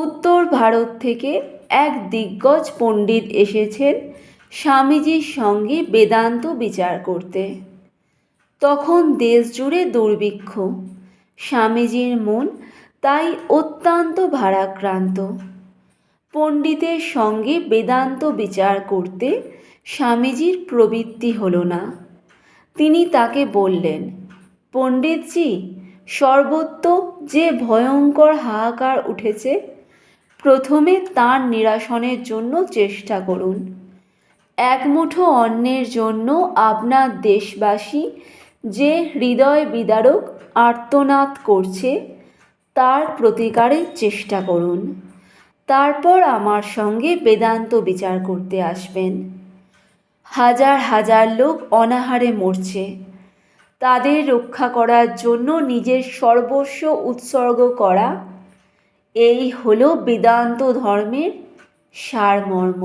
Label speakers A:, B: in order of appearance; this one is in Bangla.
A: উত্তর ভারত থেকে এক দিগ্গজ পণ্ডিত এসেছেন স্বামীজির সঙ্গে বেদান্ত বিচার করতে। তখন দেশ জুড়ে দুর্ভিক্ষ। স্বামীজির মন তাই অত্যন্ত ভারাক্রান্ত। পণ্ডিতের সঙ্গে বেদান্ত বিচার করতে স্বামীজির প্রবৃত্তি হলো না। তিনি তাকে বললেন, পণ্ডিতজি, সর্বত্র যে ভয়ঙ্কর হাহাকার উঠেছে, প্রথমে তার নিরসনের জন্য চেষ্টা করুন। এক মুঠো অন্নের জন্য আপনার দেশবাসী যে হৃদয় বিদারক আর্তনাদ করছে, তার প্রতিকারের চেষ্টা করুন। তারপর আমার সঙ্গে বেদান্ত বিচার করতে আসবেন। হাজার হাজার লোক অনাহারে মরছে। তাদের রক্ষা করার জন্য নিজের সর্বস্ব উৎসর্গ করা, এই হলো বেদান্ত ধর্মের সারমর্ম।